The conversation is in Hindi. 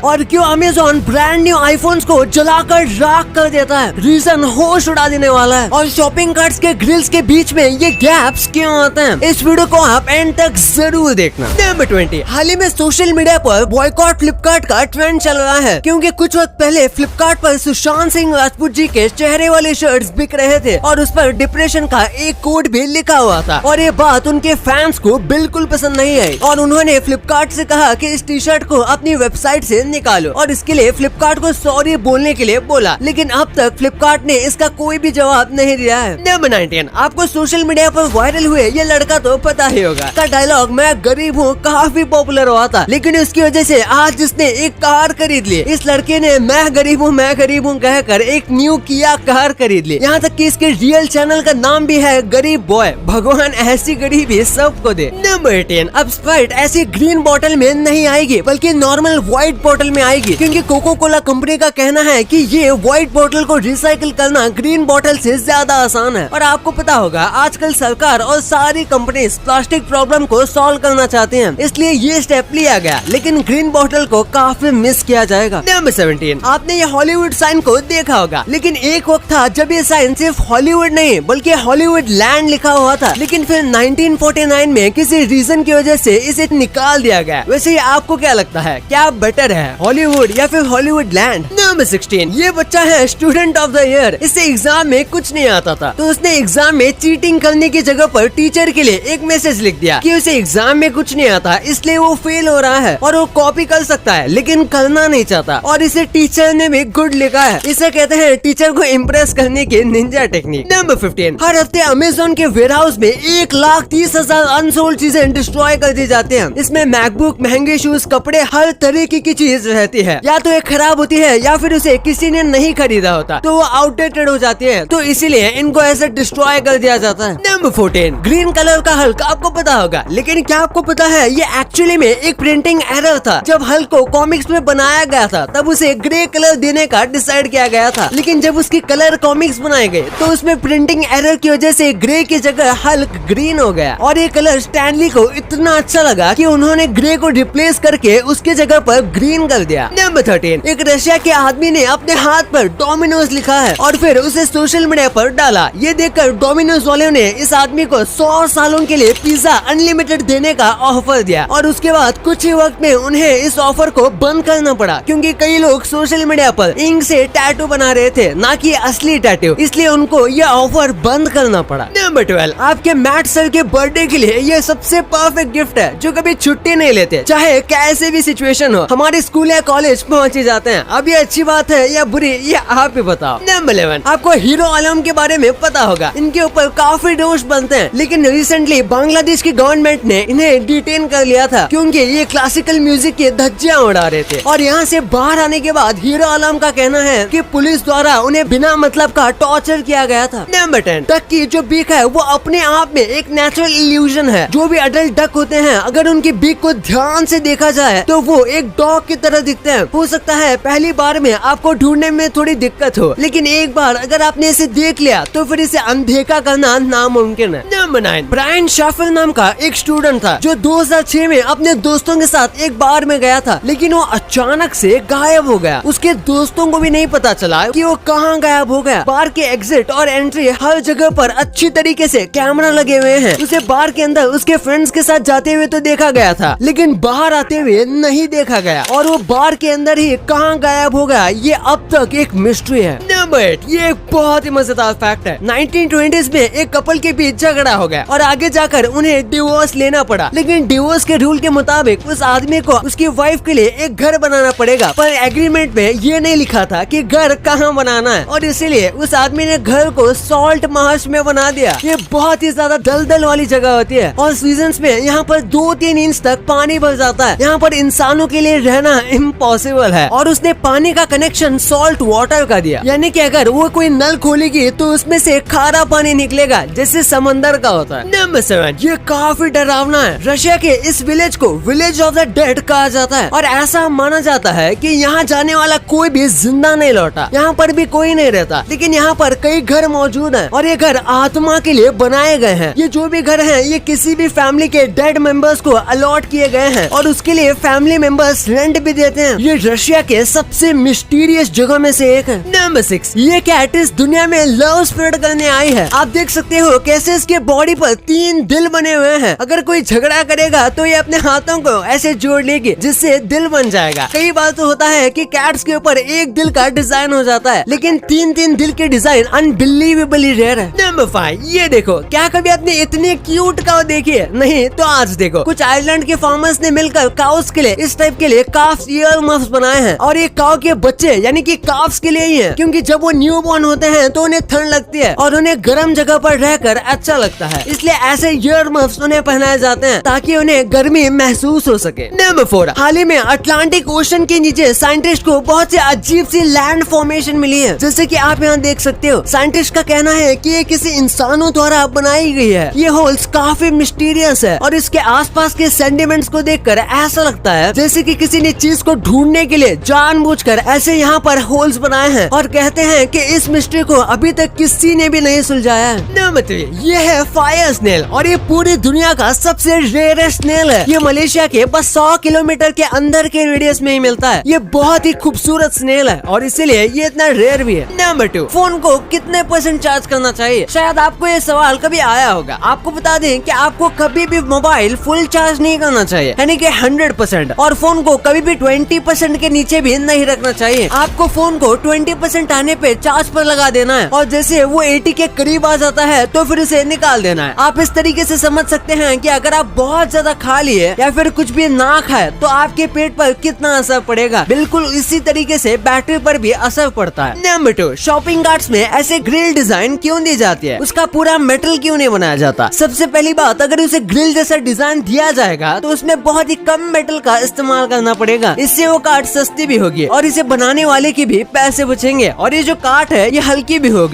और क्यों अमेजोन ब्रांड न्यू आईफोन्स को जलाकर राख कर देता है, रीजन होश उड़ा देने वाला है। और शॉपिंग कार्ट्स के ग्रिल्स के बीच में ये गैप्स क्यों आते हैं, इस वीडियो को आप एंड तक जरूर देखना। नंबर 20, हाल ही में सोशल मीडिया पर बॉयकॉट फ्लिपकार्ट का ट्रेंड चल रहा है, क्योंकि कुछ वक्त पहले फ्लिपकार्ट पर सुशांत सिंह राजपूत जी के चेहरे वाले शर्ट्स बिक रहे थे और उस पर डिप्रेशन का एक कोड भी लिखा हुआ था। और ये बात उनके फैंस को बिल्कुल पसंद नहीं आई और उन्होंने फ्लिपकार्ट से कहा कि इस टी शर्ट को अपनी वेबसाइट से निकालो और इसके लिए फ्लिपकार्ट को सॉरी बोलने के लिए बोला, लेकिन अब तक फ्लिपकार्ट ने इसका कोई भी जवाब नहीं दिया है। नंबर 19, आपको सोशल मीडिया पर वायरल हुए ये लड़का तो पता ही होगा, का डायलॉग मैं गरीब हूँ काफी पॉपुलर हुआ था, लेकिन इसकी वजह से आज जिसने एक कार खरीद ली, इस लड़के ने मैं गरीब हूँ कहकर एक न्यू किया कार खरीद ली। यहाँ तक कि इसके रियल चैनल का नाम भी है गरीब बॉय। भगवान ऐसी गरीबी सबको दे। नंबर 18, अब स्प्राइट ऐसी ग्रीन बोतल में नहीं आएगी बल्कि नॉर्मल व्हाइट बोतल में आएगी, क्योंकि कोको कोला कंपनी का कहना है कि ये व्हाइट बोतल को रिसाइकिल करना ग्रीन बोतल से ज्यादा आसान है। और आपको पता होगा आजकल सरकार और सारी कंपनी प्लास्टिक प्रॉब्लम को सॉल्व करना चाहती हैं, इसलिए ये स्टेप लिया गया, लेकिन ग्रीन बोतल को काफी मिस किया जाएगा। नंबर 17, आपने ये हॉलीवुड साइन को देखा होगा, लेकिन एक वक्त था जब ये साइन सिर्फ हॉलीवुड नहीं बल्कि हॉलीवुड लैंड लिखा हुआ था, लेकिन फिर 1949 में किसी रीजन की वजह से इसे निकाल दिया गया। वैसे ही आपको क्या लगता है, क्या बेटर है, हॉलीवुड या फिर हॉलीवुड लैंड? नंबर 16, ये बच्चा है स्टूडेंट ऑफ द ईयर। इसे एग्जाम में कुछ नहीं आता था, तो उसने एग्जाम में चीटिंग करने की जगह पर टीचर के लिए एक मैसेज लिख दिया कि उसे एग्जाम में कुछ नहीं आता, इसलिए वो फेल हो रहा है और वो कॉपी कर सकता है लेकिन करना नहीं चाहता, और इसे टीचर ने भी गुड लिखा है। इसे कहते हैं टीचर को इम्प्रेस करने की निंजा टेक्निक। नंबर 15, हर हफ्ते अमेजोन के वेयरहाउस में 1,30,000 अनसोल्ड चीजें डिस्ट्रॉय कर दी जाती हैं। इसमें मैकबुक, महंगे शूज, कपड़े, हर तरीके की चीज रहती है। या तो ये खराब होती है या फिर उसे किसी ने नहीं खरीदा होता, तो वो आउटडेटेड हो जाती है, तो इसीलिए इनको ऐसे डिस्ट्रॉय कर दिया जाता है। नंबर 14, ग्रीन कलर का हल्क आपको पता होगा, लेकिन क्या आपको पता है ये एक्चुअली में एक प्रिंटिंग एरर था। जब हल्क को कॉमिक्स में बनाया गया था तब उसे ग्रे कलर देने का डिसाइड किया गया था, लेकिन जब उसकी कलर कॉमिक्स बनाए गए तो उसमें प्रिंटिंग एरर की वजह से ग्रे की जगह हल्क ग्रीन हो गया। और ये कलर स्टैनली को इतना अच्छा लगा कि उन्होंने ग्रे को रिप्लेस करके उसके जगह पर ग्रीन कर दिया। नंबर 13, एक रशिया के आदमी ने अपने हाथ पर डोमिनोज लिखा है और फिर उसे सोशल मीडिया पर डाला। ये देखकर डोमिनोज वालों ने इस आदमी को 100 सालों के लिए पिज्जा अनलिमिटेड देने का ऑफर दिया, और उसके बाद कुछ ही वक्त में उन्हें इस ऑफर को बंद करना पड़ा, क्योंकि कई लोग सोशल मीडिया पर इंक से टैटू बना रहे थे, ना कि असली टैटू, इसलिए उनको यह ऑफर बंद करना पड़ा। नंबर 12, आपके मैट सर के बर्थडे के लिए ये सबसे परफेक्ट गिफ्ट है, जो कभी छुट्टी नहीं लेते, चाहे कैसे भी सिचुएशन हो, हमारे स्कूल या कॉलेज पहुंच ही जाते हैं। अब ये अच्छी बात है या बुरी, ये आप ही बताओ। नंबर 11, आपको हीरो आलम के बारे में पता होगा, इनके ऊपर काफी दोष बनते हैं, लेकिन रिसेंटली बांग्लादेश की गवर्नमेंट ने इन्हें डिटेन कर लिया था, क्योंकि ये क्लासिकल म्यूजिक की धज्जियां उड़ा रहे थे। और यहाँ से बाहर आने के बाद हीरो आलम का कहना है कि पुलिस द्वारा उन्हें बिना मतलब का टॉर्चर किया गया था। नंबर 10, डक की जो बीक है वो अपने आप में एक नेचुरल इल्यूजन है। जो भी अडल्ट डक होते हैं, अगर उनकी बीक को ध्यान से देखा जाए तो वो एक डॉग की तरह दिखते हैं। हो सकता है पहली बार में आपको ढूंढने में थोड़ी दिक्कत हो, लेकिन एक बार अगर आपने इसे देख लिया तो फिर इसे अनदेखा करना नामुमकिन है। नंबर 9, ब्रायन शाफर नाम का एक स्टूडेंट था जो 2006 में अपने दोस्तों के साथ एक बार में गया था, लेकिन वो अचानक से गायब हो गया। उसके दोस्तों को भी नहीं पता चला कि वो कहाँ गायब हो गया। बार के एग्जिट और एंट्री हर जगह पर अच्छी तरीके से कैमरा लगे हुए हैं। उसे बार के अंदर उसके फ्रेंड्स के साथ जाते हुए तो देखा गया था, लेकिन बाहर आते हुए नहीं देखा गया, और वो बार के अंदर ही कहाँ गायब हो गया, ये अब तक एक मिस्ट्री है। नंबर 8, ये एक बहुत ही मजेदार फैक्ट है। 1920s में एक कपल के बीच झगड़ा हो गया और आगे जाकर उन्हें डिवोर्स लेना पड़ा, लेकिन डिवोर्स के रूल के मुताबिक उस आदमी को उसकी वाइफ के लिए एक घर बनाना पड़ेगा, पर एग्रीमेंट में ये नहीं लिखा था कि घर कहाँ बनाना है, और इसीलिए उस आदमी ने घर को सॉल्ट मार्श में बना दिया। ये बहुत ही ज्यादा दलदल वाली जगह होती है और सीजन्स में यहाँ पर 2-3 इंच तक पानी भर जाता है। यहाँ पर इंसानों के लिए रहना इम्पॉसिबल है, और उसने पानी का कनेक्शन सॉल्ट वाटर का दिया, यानी कि अगर वो कोई नल खोलेगी तो उसमें से खारा पानी निकलेगा जैसे समंदर का होता है। नंबर 7, ये काफी डरावना है। रशिया के इस विलेज को विलेज ऑफ द डेड कहा जाता है और ऐसा माना जाता है कि यहाँ जाने वाला कोई भी जिंदा नहीं लौटा। यहाँ पर भी कोई नहीं रहता, लेकिन यहाँ पर कई घर मौजूद हैं और ये घर आत्मा के लिए बनाए गए हैं। ये जो भी घर हैं, ये किसी भी फैमिली के डेड मेंबर्स को अलॉट किए गए हैं और उसके लिए फैमिली मेंबर्स रेंट भी देते हैं। ये रशिया के सबसे मिस्टीरियस जगह में से एक है। नंबर 6, ये कैट इस दुनिया में लव स्प्रेड करने आई है। आप देख सकते हो कैसे इसके बॉडी पर 3 दिल बने हुए हैं। अगर कोई झगड़ा करेगा तो ये अपने हाथों को ऐसे जोड़ लेगी जिससे दिल बन जाएगा। कई बार तो होता है कि कैट्स के ऊपर एक दिल का डिजाइन हो जाता है, लेकिन 3 दिल के डिजाइन अनबिलीवेबली रेयर है। नंबर 5, ये देखो, क्या कभी आपने इतने क्यूट काऊ देखी है? नहीं तो आज देखो, कुछ आयरलैंड के फार्मर्स ने मिलकर काउस के लिए इस टाइप के लिए काफ्स ईयर मफ्स बनाए हैं और ये काऊ के बच्चे यानी कि काफ्स के लिए ही है, क्योंकि जब वो न्यू बॉर्न होते हैं तो उन्हें ठंड लगती है और उन्हें गर्म जगह पर रहकर अच्छा लगता है, इसलिए ऐसे ईयर मफ्स उन्हें पहनाए जाते हैं ताकि उन्हें गर्मी महसूस हो सके। नंबर 4, हाल ही में अटलांटिक ओशन के नीचे साइंटिस्ट को बहुत सी अजीब सी लैंड फॉर्मेशन मिली है, जैसे कि आप यहाँ देख सकते हो। साइंटिस्ट का कहना है कि ये किसी इंसानों द्वारा बनाई गई है। ये होल्स काफी मिस्टीरियस है और इसके आसपास के सेंटिमेंट्स को देखकर ऐसा लगता है जैसे कि किसी ने चीज को ढूंढने के लिए जानबूझकर ऐसे यहाँ पर होल्स बनाए हैं और कहते हैं कि इस मिस्ट्री को अभी तक किसी ने भी नहीं सुलझाया है। नंबर 3, ये है फायर स्नेल और ये पूरी दुनिया का सबसे रेयरेस्ट स्नेल है। ये मलेशिया के बस 100 किलोमीटर के अंदर के रेडियस में ही मिलता है। ये बहुत ही खूबसूरत स्नेल है और इसीलिए ये इतना रेयर भी है। नंबर 2, फोन को कितने % चार्ज करना चाहिए? शायद आपको ये सवाल कभी आया होगा। आपको बता दें कि आपको कभी भी मोबाइल फुल चार्ज नहीं करना चाहिए, यानी कि 100%, और फोन को कभी भी 20% के नीचे भी नहीं रखना चाहिए। आपको फोन को 20% आने पे चार्ज पर लगा देना है और जैसे वो 80 के करीब आ जाता है तो फिर उसे निकाल देना है। आप इस तरीके से समझ सकते हैं कि अगर आप बहुत ज्यादा खा लिए या फिर कुछ भी ना खाए तो आपके पेट पर कितना असर पड़ेगा। बिल्कुल इसी तरीके से बैटरी पर भी असर पड़ता है। नंबर 2, शॉपिंग कार्ट्स में ऐसे ग्रिल डिजाइन क्यों दी जाती है? उसका पूरा मेटल क्यों नहीं बनाया जाता? सबसे पहली बात, अगर उसे ग्रिल जैसा डिजाइन दिया जाएगा तो उसमें बहुत ही कम मेटल का इस्तेमाल करना पड़ेगा। इससे वो कार्ट सस्ती भी होगी और इसे बनाने वाले के भी पैसे बचेंगे और ये जो कार्ट है ये हल्की भी होगी।